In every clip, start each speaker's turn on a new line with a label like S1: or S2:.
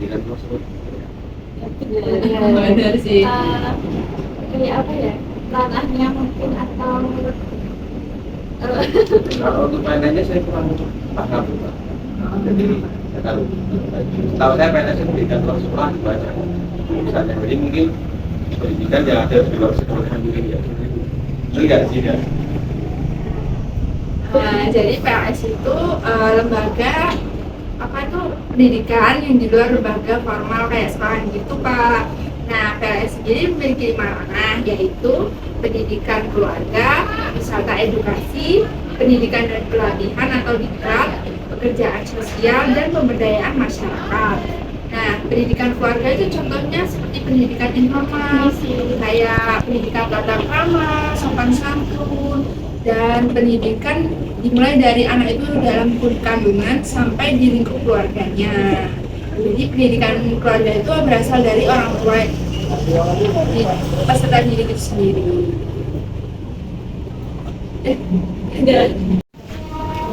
S1: pendidikan tersebut.
S2: Benar sih.
S3: Kayak apa ya, ranahnya mungkin atau
S1: Kalau untuk PNS saya kurang paham, Pak. Jadi kalau tahu saya PNS itu pendidikan luar sekolah dibaca misalnya, jadi mungkin pendidikan yang ada di luar sekolah mungkin ya enggak sih ya.
S2: Nah, jadi PLS itu lembaga apa itu pendidikan yang di luar lembaga formal kayak sekolah gitu, Pak. Nah, PLS sendiri memiliki 5 ranah, yaitu pendidikan keluarga, wisata edukasi, pendidikan dan pelatihan atau diklat, pekerjaan sosial, dan pemberdayaan masyarakat. Nah, pendidikan keluarga itu contohnya seperti pendidikan informal, kayak pendidikan tata krama, sopan santun, dan pendidikan dimulai dari anak itu dalam kandungan sampai di lingkup keluarganya. Jadi pendidikan keluarga itu berasal dari orang tua peserta didik itu sendiri.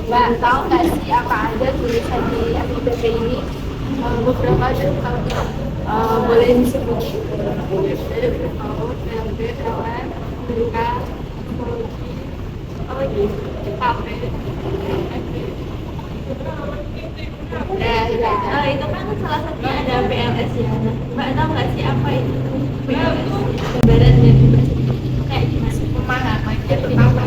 S3: Mbak tahu nggak sih apa aja tulisan di FIPP ini? Beberapa aja kalau boleh disebut.
S4: Itu kan salah satunya ada PLS ya. Mbak tahu nggak sih apa itu PLS? Gambarannya kayak gimana?
S2: Pemahamannya pertama.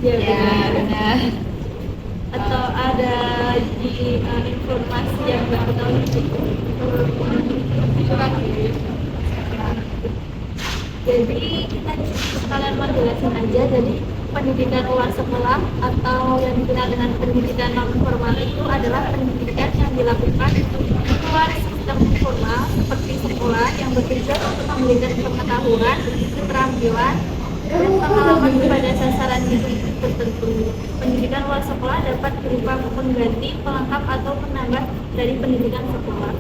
S4: Ya, benar. Atau ada di informasi yang Mbak tahu gitu? Jadi kita sekalian mau jelasin aja. Jadi pendidikan luar sekolah atau yang dikenal dengan pendidikan non formal itu adalah pendidikan yang dilakukan di luar sistem formal seperti sekolah yang bertujuan untuk memberikan pengetahuan, keterampilan, dan pengalaman kepada sasaran hidup tertentu. Pendidikan luar sekolah dapat berupa pengganti, pelengkap, atau penambah dari pendidikan sekolah.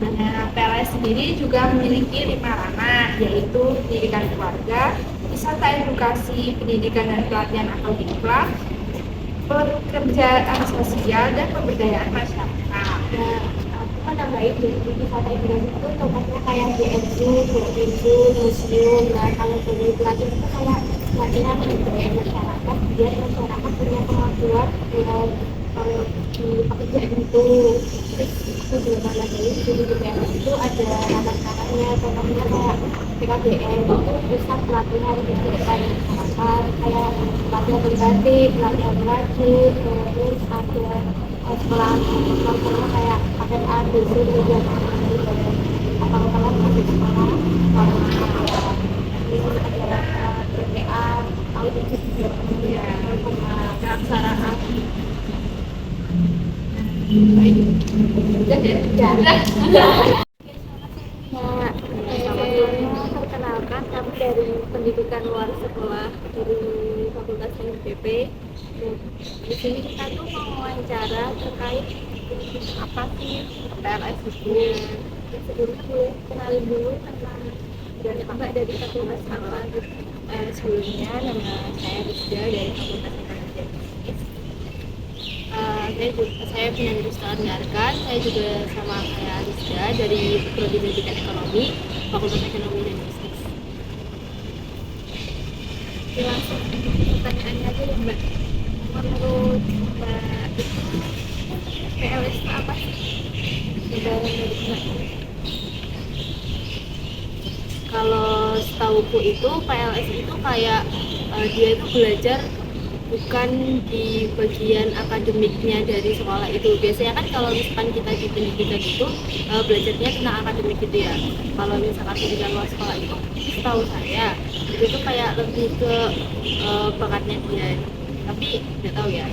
S2: Nah, PLS sendiri juga memiliki 5 ranah, yaitu pendidikan keluarga, wisata edukasi, pendidikan dan pelatihan atau diklat, pekerjaan sosial, dan pemberdayaan masyarakat.
S4: Nah, aku kan nambahin dari wisata edukasi itu contohnya kayak JNU, BNU, museum. Nah, kalau dari pelatihan itu kayak pelatihan pemberdayaan masyarakat biar masyarakat punya kemampuan di pekerjaan itu. Terus aku juga nambahin di BPS itu ada anak-anaknya, contohnya kayak PKBN itu pusat pelatihan kehidupan masyarakat, kayak pelatihan berbatik, pelatihan wajib, terus ada sekolah contohnya kayak paket A, B, C, D, dan apakah masuk sekolah terus ada PPA, audit juga sama keaksaraan. Perkenalkan, kami dari pendidikan luar sekolah dari Fakultas FIPP. Di sini kita tuh mau wawancara terkait apa sih PLS itu. Sebelumnya boleh kenalin dulu tentang dari Mbak dari Fakultas apa?
S5: Sebelumnya nama saya Rizda dari Fakultas Ekonomi. Saya punya jurusan Darkan. Saya juga sama kayak Rizda dari Prodi Pendidikan Ekonomi, Fakultas Ekonomi dan Bisnis.
S4: Langsung pertanyaannya aja ya Mbak. Menurut Mbak itu PLS itu apa sih? Gambaran dari Mbak.
S5: Kalau setauku itu PLS itu kayak dia itu belajar bukan di bagian akademiknya dari sekolah itu. Biasanya kan kalau misalkan kita di pendidikan itu belajarnya tentang akademik gitu ya. Kalau misalkan pendidikan luar sekolah itu setahu saya itu tuh kayak lebih ke bakatnya dia, tapi nggak tahu ya.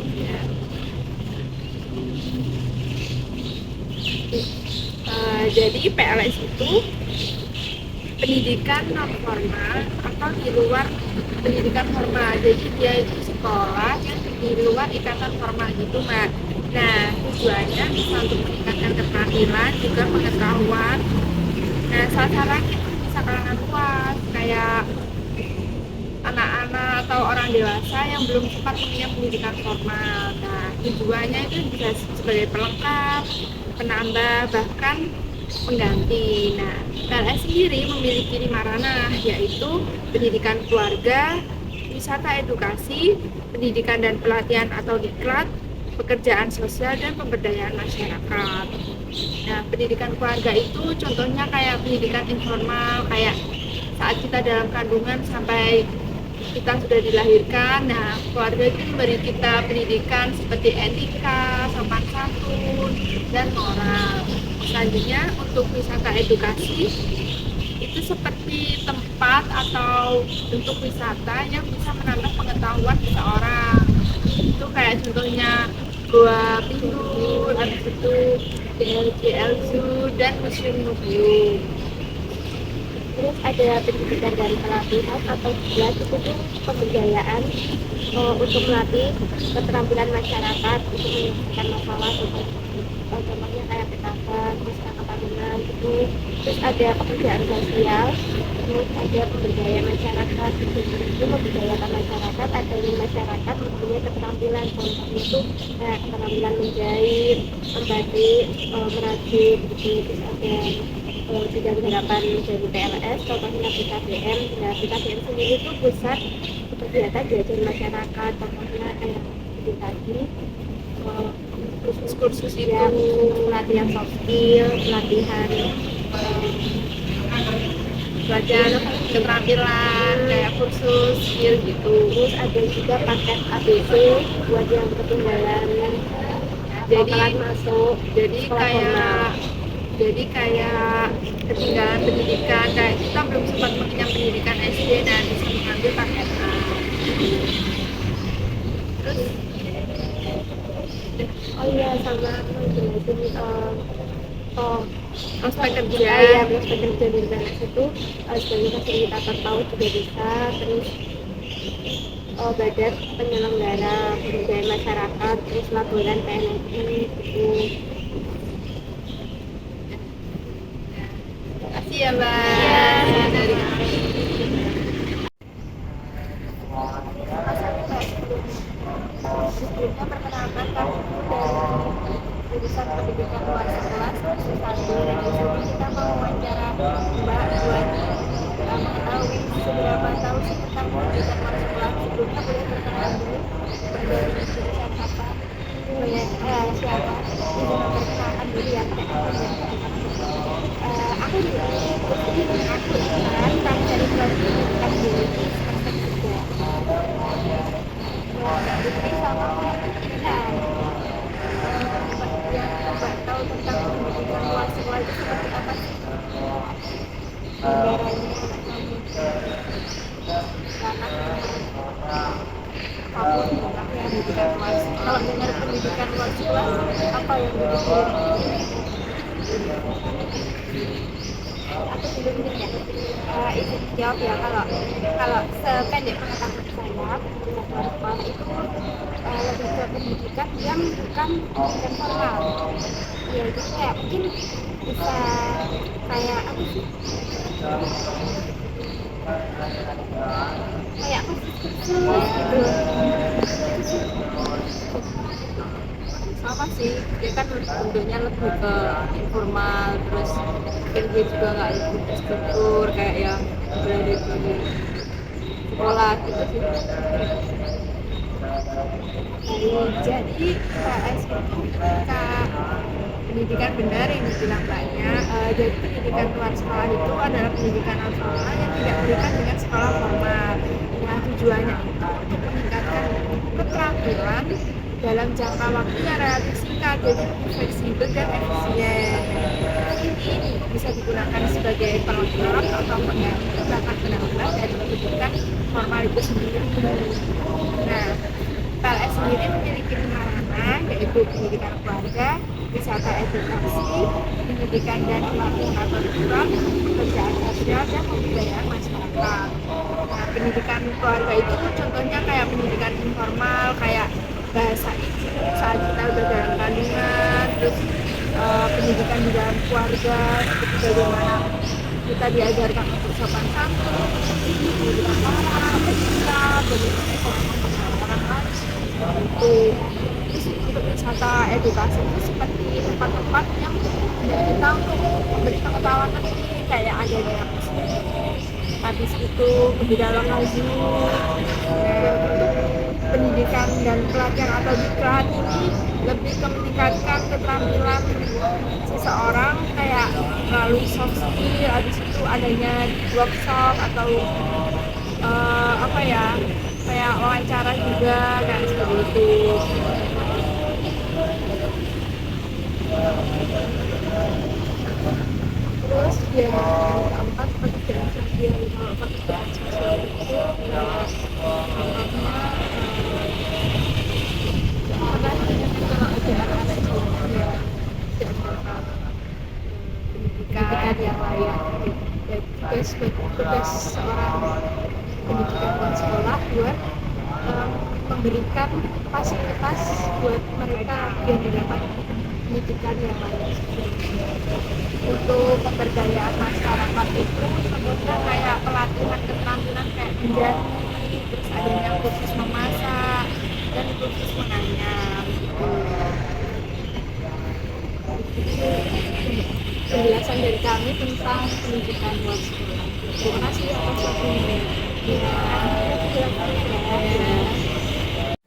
S2: Jadi PLS itu pendidikan non formal atau di luar pendidikan formal. Jadi dia itu sekolah yang di luar ikatan formal gitu, Mbak. Nah, tujuannya bisa untuk meningkatkan keterampilan juga pengetahuan. Nah, sasarannya itu bisa kalangan luas kayak anak-anak atau orang dewasa yang belum sempat punya pendidikan formal. Nah, tujuannya itu bisa sebagai pelengkap, penambah, bahkan pengganti. Nah, PLS sendiri memiliki 5 ranah, yaitu pendidikan keluarga, wisata edukasi, pendidikan dan pelatihan atau diklat, pekerjaan sosial, dan pemberdayaan masyarakat. Nah, pendidikan keluarga itu contohnya kayak pendidikan informal, kayak saat kita dalam kandungan sampai kita sudah dilahirkan. Nah, keluarga itu memberi kita pendidikan seperti etika, sopan santun, dan moral. Selanjutnya, untuk wisata edukasi itu seperti tempat atau bentuk wisata yang bisa menambah pengetahuan seseorang. Itu kayak contohnya Goa Pinggul, habis itu DLJL Zoo, dan museum-museum.
S4: Terus ada pendidikan dan pelatihan atau diklat, itu tuh pemberdayaan untuk melatih keterampilan masyarakat untuk menyelesaikan masalah contohnya kayak PKK, terus keamanan gitu. Terus ada pekerjaan sosial, terus ada pemberdayaan masyarakat. Itu memberdayakan masyarakat, adanya masyarakat mempunyai keterampilan, contohnya itu kayak keterampilan menjahit, membatik, merajut gitu. Terus ada bidang gerakan dari PLS, contohnya PKBM. Nah, PKBM sendiri itu pusat kegiatan diajar masyarakat, contohnya kayak itu tadi kursus itu pelatihan soft skill, pelatihan keterampilan kayak kursus skill gitu. Terus ada juga paket ABC buat yang ketinggalan,
S2: Jadi
S4: masuk
S2: jadi
S4: sekolah formal.
S2: kayak ketinggalan pendidikan, kayak kita belum sempat mengenyam pendidikan SD dan bisa mengambil paket A. Terus
S4: Oh iya, sama aku jelasin
S2: prospek
S4: ya,
S2: kerja.
S4: prospek kerja di PLS itu sebagai fasilitator PAUD juga bisa. Terus badan penyelenggara pemberdayaan masyarakat, terus laporan PNSI gitu.
S2: Makasih ya, Mbak. Dari kami.
S4: Sebelumnya perkenalkan, kami dari jurusan pendidikan luar sekolah semester 1. Dan di sini kita mau wawancara Mbak buat mengetahui seberapa tahu sih tentang pendidikan luar sekolah. Sebelumnya boleh perkenalan dulu dari jurusan apa, boleh siapa, ini memperkenalkan diri ya. Aku juga aku Intan, kami dari kelas pendidikan biologi semester 3. Putri sama Intan. Yang Mbak tahu tentang pendidikan luar sekolah itu seperti apa sih? Negaranya kamu pendidikan luar sekolah. Kalau dengar pendidikan luar sekolah, apa yang dipikirin? Aku belum dengar. Izin jawab ya, kalau sependek pengetahuan saya, pendidikan luar sekolah itu lebih ke pendidikan yang bukan pendidikan formal. Ya itu kayak mungkin bisa kayak apa sih? Kayak kursus gitu.
S5: Sama sih, dia kan bentuknya lebih ke informal, terus mungkin dia juga nggak lebih terstruktur kayak yang berada di sekolah gitu sih.
S2: Jadi PLS itu pendidikan benar yang dibilang Mbaknya. Jadi pendidikan luar sekolah itu adalah pendidikan non formal yang tidak berikan dengan sekolah formal. Nah, tujuannya itu untuk meningkatkan keterampilan dalam jangka waktu yang relatif singkat, jadi fleksibel dan efisien. Ini bisa digunakan sebagai pelengkap atau pengganti, bahkan penambah dari pendidikan formal itu sendiri. Nah, PLS sendiri memiliki 5 ranah, yaitu pendidikan keluarga, wisata edukasi, pendidikan dan pelatihan atau diklat, pekerjaan sosial, dan pemberdayaan masyarakat. Nah, pendidikan keluarga itu contohnya kayak pendidikan informal, kayak bahasa ibu saat kita udah dalam kandungan, terus pendidikan di dalam keluarga, seperti bagaimana kita diajarkan untuk sopan santun, pendidikan moral, etika, bagaimana orang lain, itu. Terus
S3: untuk wisata edukasi itu seperti tempat-tempat yang kita untuk memberi pengetahuan lebih, kayak adanya habis itu kebudayaan lokal zoo. Untuk pendidikan dan pelatihan atau diklat ini lebih meningkatkan keterampilan seseorang kayak melalui soft skill, habis itu adanya workshop atau kayak wawancara juga kayak seperti itu. Terus yang keempat, pekerjaan sosial. Kalau pekerjaan sosial itu pendidikan yang layak, dan tugas seorang pendidikan buat sekolah buat memberikan fasilitas buat mereka yang mendapat pendidikan yang layak. Untuk pemberdayaan masyarakat itu sebenarnya kayak pelatihan keterampilan kayak menjadi, terus adanya kursus memasak dan kursus menanyam. Penjelasan dari kami tentang pendidikan luar sekolah. Terima kasih atas waktunya.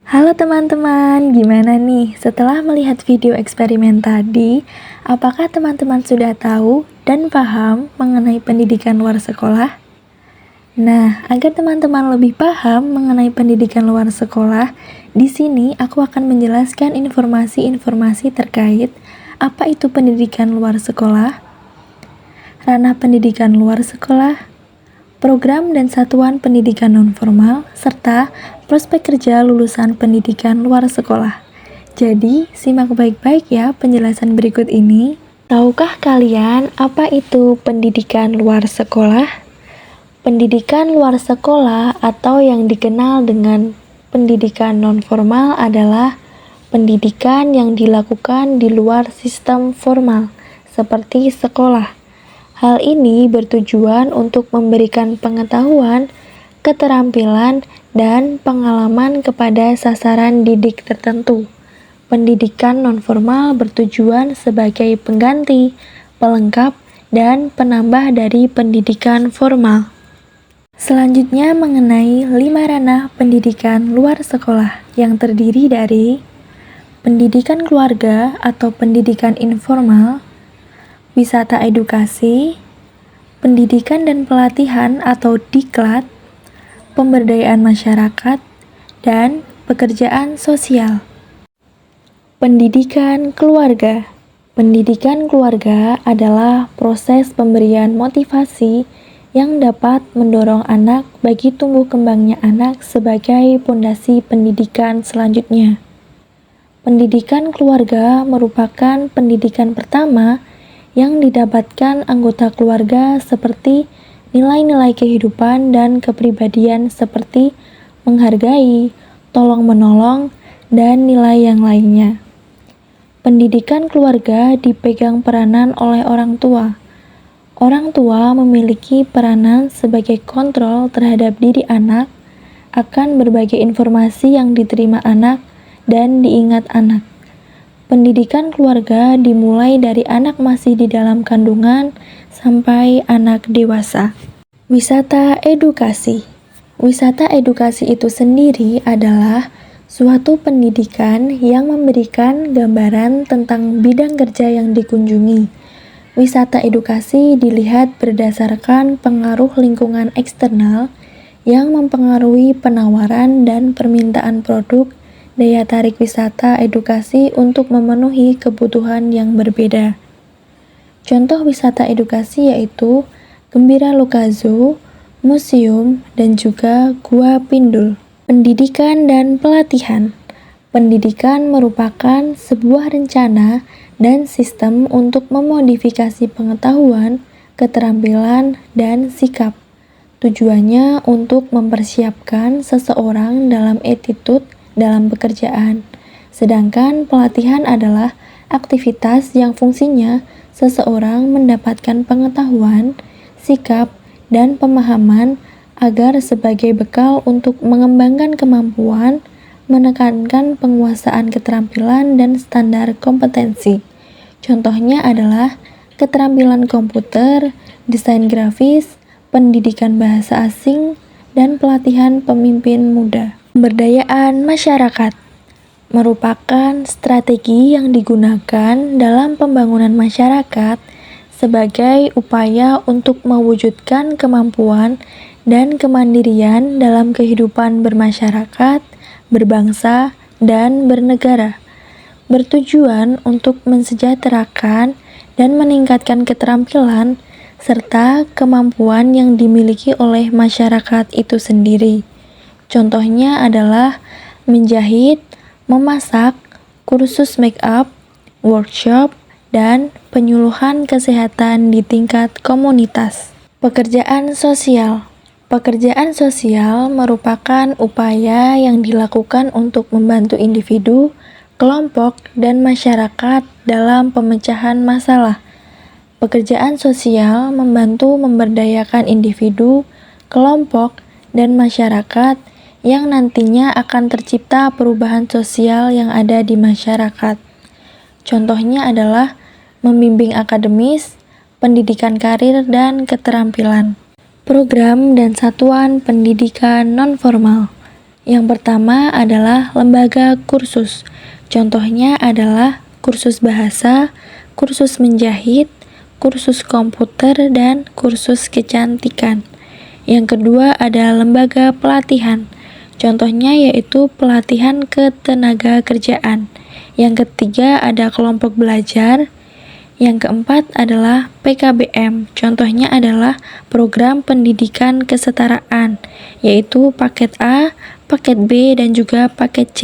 S6: Halo teman-teman, gimana nih setelah melihat video eksperimen tadi? Apakah teman-teman sudah tahu dan paham mengenai pendidikan luar sekolah? Nah, agar teman-teman lebih paham mengenai pendidikan luar sekolah, di sini aku akan menjelaskan informasi-informasi terkait apa itu pendidikan luar sekolah, ranah pendidikan luar sekolah, program dan satuan pendidikan nonformal, serta prospek kerja lulusan pendidikan luar sekolah. Jadi, simak baik-baik ya penjelasan berikut ini. Tahukah kalian apa itu pendidikan luar sekolah? Pendidikan luar sekolah atau yang dikenal dengan pendidikan nonformal adalah pendidikan yang dilakukan di luar sistem formal, seperti sekolah. Hal ini bertujuan untuk memberikan pengetahuan, keterampilan, dan pengalaman kepada sasaran didik tertentu. Pendidikan nonformal bertujuan sebagai pengganti, pelengkap, dan penambah dari pendidikan formal. Selanjutnya mengenai 5 ranah pendidikan luar sekolah yang terdiri dari pendidikan keluarga atau pendidikan informal, wisata edukasi, pendidikan dan pelatihan atau diklat, pemberdayaan masyarakat, dan pekerjaan sosial. Pendidikan keluarga. Pendidikan keluarga adalah proses pemberian motivasi yang dapat mendorong anak bagi tumbuh kembangnya anak sebagai pondasi pendidikan selanjutnya. Pendidikan keluarga merupakan pendidikan pertama yang didapatkan anggota keluarga seperti nilai-nilai kehidupan dan kepribadian seperti menghargai, tolong-menolong, dan nilai yang lainnya. Pendidikan keluarga dipegang peranan oleh orang tua. Orang tua memiliki peranan sebagai kontrol terhadap diri anak akan berbagai informasi yang diterima anak dan diingat anak. Pendidikan keluarga dimulai dari anak masih di dalam kandungan sampai anak dewasa. Wisata edukasi. Wisata edukasi itu sendiri adalah suatu pendidikan yang memberikan gambaran tentang bidang kerja yang dikunjungi. Wisata edukasi dilihat berdasarkan pengaruh lingkungan eksternal yang mempengaruhi penawaran dan permintaan produk, daya tarik wisata edukasi untuk memenuhi kebutuhan yang berbeda. Contoh wisata edukasi yaitu Gembira Lokazo, museum, dan juga Gua Pindul. Pendidikan dan pelatihan. Pendidikan merupakan sebuah rencana dan sistem untuk memodifikasi pengetahuan, keterampilan, dan sikap. Tujuannya untuk mempersiapkan seseorang dalam attitude dalam pekerjaan. Sedangkan pelatihan adalah aktivitas yang fungsinya seseorang mendapatkan pengetahuan, sikap, dan pemahaman agar sebagai bekal untuk mengembangkan kemampuan, menekankan penguasaan keterampilan dan standar kompetensi. Contohnya adalah keterampilan komputer, desain grafis, pendidikan bahasa asing, dan pelatihan pemimpin muda. Pemberdayaan masyarakat merupakan strategi yang digunakan dalam pembangunan masyarakat sebagai upaya untuk mewujudkan kemampuan dan kemandirian dalam kehidupan bermasyarakat, berbangsa, dan bernegara, bertujuan untuk mensejahterakan dan meningkatkan keterampilan serta kemampuan yang dimiliki oleh masyarakat itu sendiri. Contohnya adalah menjahit, memasak, kursus make up, workshop, dan penyuluhan kesehatan di tingkat komunitas. Pekerjaan sosial. Pekerjaan sosial merupakan upaya yang dilakukan untuk membantu individu, kelompok, dan masyarakat dalam pemecahan masalah. Pekerjaan sosial membantu memberdayakan individu, kelompok, dan masyarakat yang nantinya akan tercipta perubahan sosial yang ada di masyarakat. Contohnya adalah membimbing akademis, pendidikan karir, dan keterampilan. Program dan satuan pendidikan non-formal. Yang pertama adalah lembaga kursus. Contohnya adalah kursus bahasa, kursus menjahit, kursus komputer, dan kursus kecantikan. Yang kedua ada lembaga pelatihan. Contohnya yaitu pelatihan ketenaga kerjaan. Yang ketiga ada kelompok belajar. Yang keempat adalah PKBM. Contohnya adalah program pendidikan kesetaraan, yaitu paket A, paket B, dan juga paket C.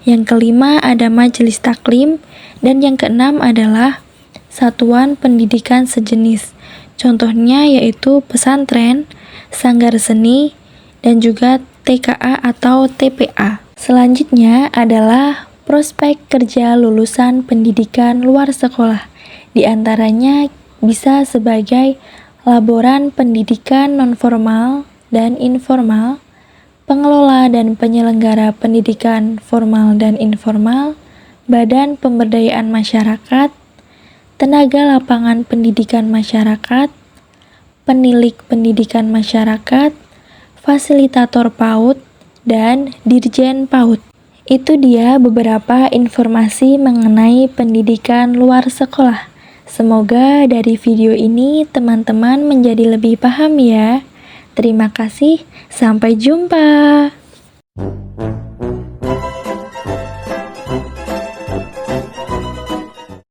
S6: Yang kelima ada majelis taklim. Dan yang keenam adalah satuan pendidikan sejenis. Contohnya yaitu pesantren, sanggar seni, dan juga TKA atau TPA. Selanjutnya adalah prospek kerja lulusan pendidikan luar sekolah. Di antaranya bisa sebagai laboran pendidikan nonformal dan informal, pengelola dan penyelenggara pendidikan formal dan informal, badan pemberdayaan masyarakat, tenaga lapangan pendidikan masyarakat, penilik pendidikan masyarakat, fasilitator PAUD, dan dirjen PAUD. Itu dia beberapa informasi mengenai pendidikan luar sekolah. Semoga dari video ini teman-teman menjadi lebih paham ya. Terima kasih, sampai jumpa.